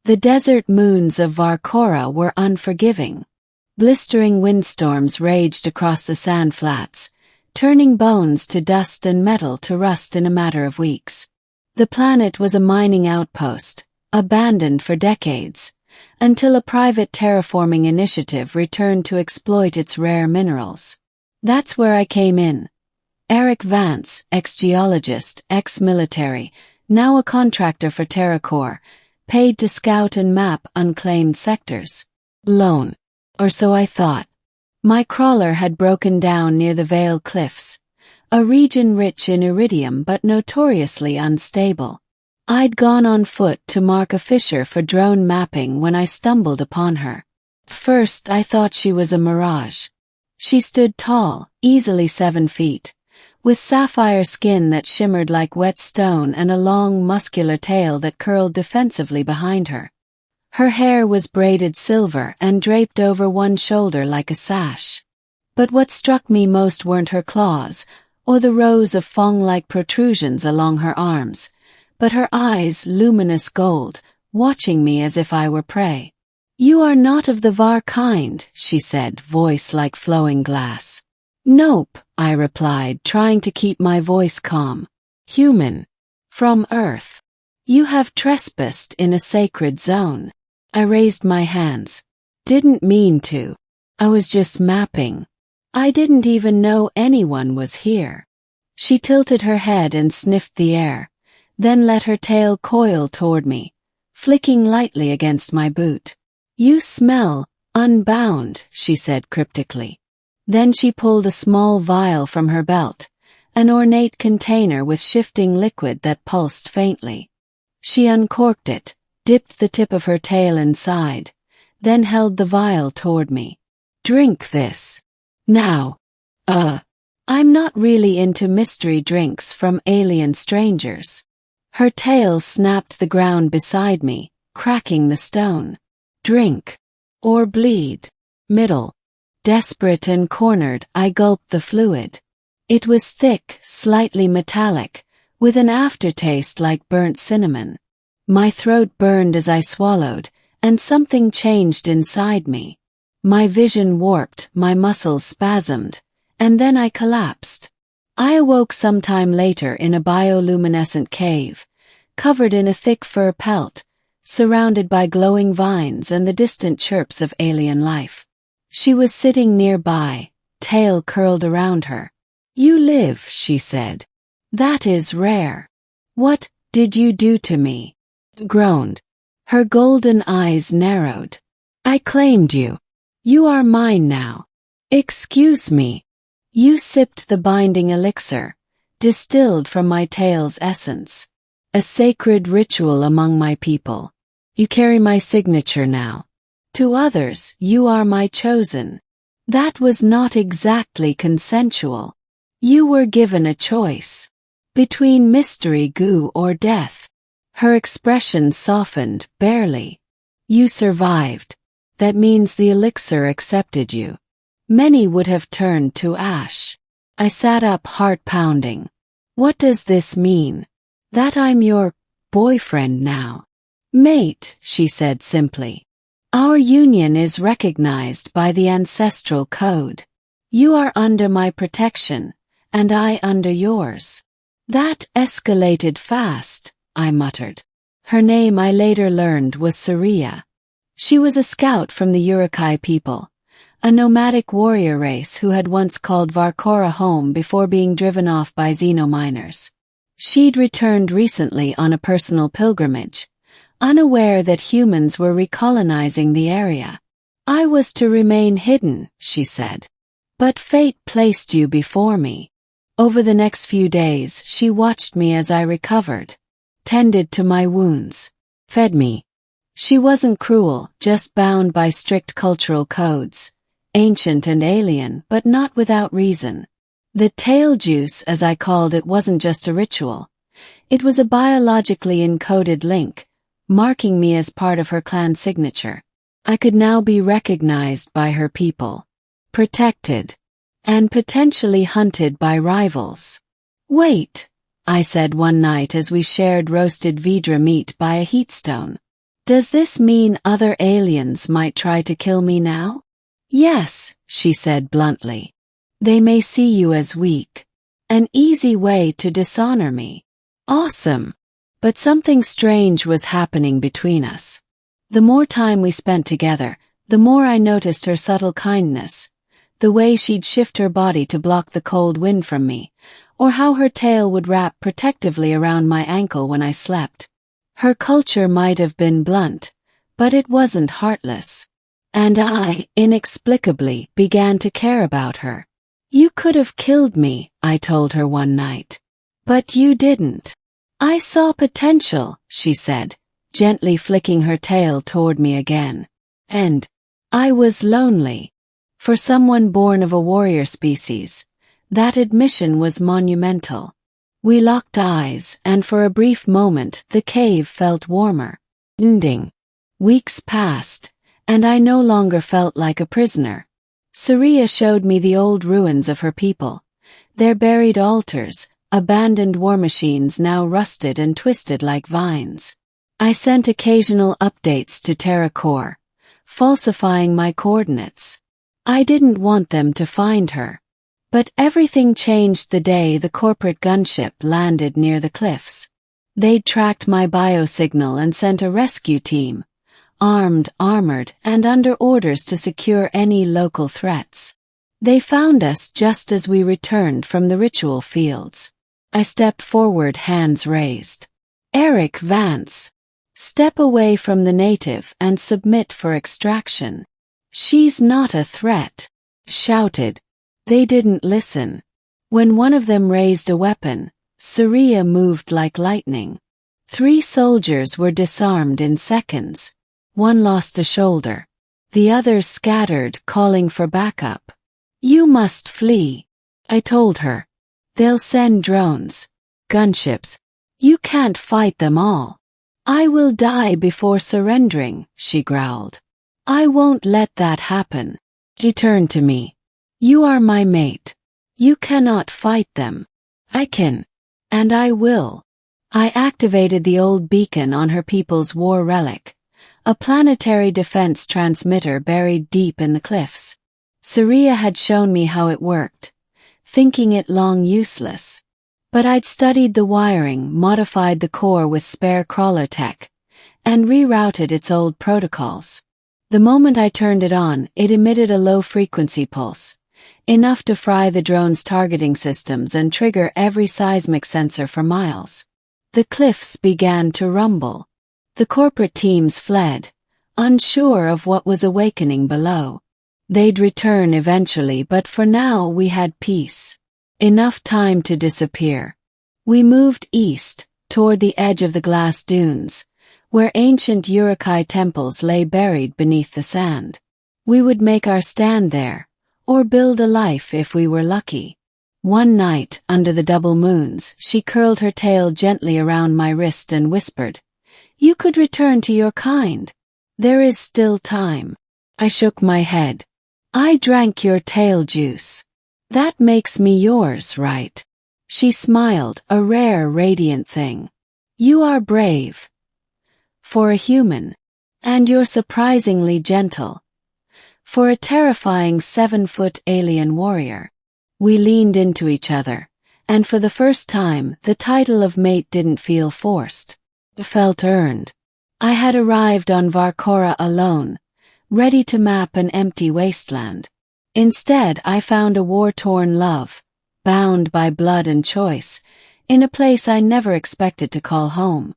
The desert moons of Varkora were unforgiving. Blistering windstorms raged across the sand flats, turning bones to dust and metal to rust in a matter of weeks. The planet was a mining outpost, abandoned for decades, until a private terraforming initiative returned to exploit its rare minerals. That's where I came in. Eric Vance, ex-geologist, ex-military, now a contractor for TerraCore, paid to scout and map unclaimed sectors. Lone. Or so I thought. My crawler had broken down near the Vale Cliffs, a region rich in iridium but notoriously unstable. I'd gone on foot to mark a fissure for drone mapping when I stumbled upon her. First I thought she was a mirage. She stood tall, easily 7 feet, with sapphire skin that shimmered like wet stone and a long muscular tail that curled defensively behind her. Her hair was braided silver and draped over one shoulder like a sash. But what struck me most weren't her claws, or the rows of fong-like protrusions along her arms, but her eyes, luminous gold, watching me as if I were prey. "You are not of the Var kind," she said, voice like flowing glass. "Nope," I replied, trying to keep my voice calm. "Human. From Earth. You have trespassed in a sacred zone." I raised my hands. "Didn't mean to. I was just mapping. I didn't even know anyone was here." She tilted her head and sniffed the air, then let her tail coil toward me, flicking lightly against my boot. "You smell unbound," she said cryptically. Then she pulled a small vial from her belt, an ornate container with shifting liquid that pulsed faintly. She uncorked it, dipped the tip of her tail inside, then held the vial toward me. "Drink this. Now." I'm not really into mystery drinks from alien strangers. Her tail snapped the ground beside me, cracking the stone. "Drink. Or bleed." Middle. Desperate and cornered, I gulped the fluid. It was thick, slightly metallic, with an aftertaste like burnt cinnamon. My throat burned as I swallowed, and something changed inside me. My vision warped, my muscles spasmed, and then I collapsed. I awoke sometime later in a bioluminescent cave, covered in a thick fur pelt, surrounded by glowing vines and the distant chirps of alien life. She was sitting nearby, tail curled around her. "You live," she said. "That is rare. What did you do to me?" Groaned. Her golden eyes narrowed. "I claimed you. You are mine now." "Excuse me." "You sipped the binding elixir, distilled from my tail's essence. A sacred ritual among my people. You carry my signature now. To others, you are my chosen. That was not exactly consensual. You were given a choice. Between mystery goo or death." Her expression softened, barely. "You survived. That means the elixir accepted you. Many would have turned to ash." I sat up, heart pounding. "What does this mean?" "That I'm your boyfriend now." "Mate," she said simply. "Our union is recognized by the ancestral code. You are under my protection, and I under yours." "That escalated fast," I muttered. Her name, I later learned, was Saria. She was a scout from the Urukai people, a nomadic warrior race who had once called Varkora home before being driven off by xenominers. She'd returned recently on a personal pilgrimage, unaware that humans were recolonizing the area. "I was to remain hidden," she said. "But fate placed you before me." Over the next few days, she watched me as I recovered, tended to my wounds, fed me. She wasn't cruel, just bound by strict cultural codes, ancient and alien, but not without reason. The tail juice, as I called it, wasn't just a ritual. It was a biologically encoded link, marking me as part of her clan signature. I could now be recognized by her people, protected, and potentially hunted by rivals. "Wait," I said one night as we shared roasted vidra meat by a heat stone. Does this mean other aliens might try to kill me now? Yes, she said bluntly. They may see you as weak. An easy way to dishonor me. Awesome. But something strange was happening between us. The more time we spent together, the more I noticed her subtle kindness. The way she'd shift her body to block the cold wind from me, or how her tail would wrap protectively around my ankle when I slept. Her culture might have been blunt, but it wasn't heartless. And I, inexplicably, began to care about her. You could have killed me, I told her one night. But you didn't. I saw potential, she said, gently flicking her tail toward me again. And I was lonely. For someone born of a warrior species, that admission was monumental. We locked eyes, and for a brief moment the cave felt warmer. Ending. Weeks passed, and I no longer felt like a prisoner. Saria showed me the old ruins of her people, their buried altars, abandoned war machines now rusted and twisted like vines. I sent occasional updates to TerraCore, falsifying my coordinates. I didn't want them to find her. But everything changed the day the corporate gunship landed near the cliffs. They'd tracked my biosignal and sent a rescue team, armed, armored, and under orders to secure any local threats. They found us just as we returned from the ritual fields. I stepped forward, hands raised. Eric Vance. Step away from the native and submit for extraction. She's not a threat. Shouted. They didn't listen. When one of them raised a weapon, Saria moved like lightning. 3 soldiers were disarmed in seconds. One lost a shoulder. The others scattered, calling for backup. You must flee, I told her. They'll send drones. Gunships. You can't fight them all. I will die before surrendering, she growled. I won't let that happen. She turned to me. You are my mate. You cannot fight them. I can. And I will. I activated the old beacon on her people's war relic, a planetary defense transmitter buried deep in the cliffs. Saria had shown me how it worked, thinking it long useless. But I'd studied the wiring, modified the core with spare crawler tech, and rerouted its old protocols. The moment I turned it on, it emitted a low-frequency pulse, enough to fry the drone's targeting systems and trigger every seismic sensor for miles. The cliffs began to rumble. The corporate teams fled, unsure of what was awakening below. They'd return eventually, but for now we had peace. Enough time to disappear. We moved east, toward the edge of the glass dunes, where ancient Uruk-hai temples lay buried beneath the sand. We would make our stand there, or build a life if we were lucky. One night, under the double moons, she curled her tail gently around my wrist and whispered, You could return to your kind. There is still time. I shook my head. I drank your tail juice. That makes me yours, right? She smiled, a rare, radiant thing. You are brave. For a human. And you're surprisingly gentle. For a terrifying 7-foot alien warrior. We leaned into each other, and for the first time, the title of mate didn't feel forced. It felt earned. I had arrived on Varkora alone, ready to map an empty wasteland. Instead, I found a war-torn love, bound by blood and choice, in a place I never expected to call home.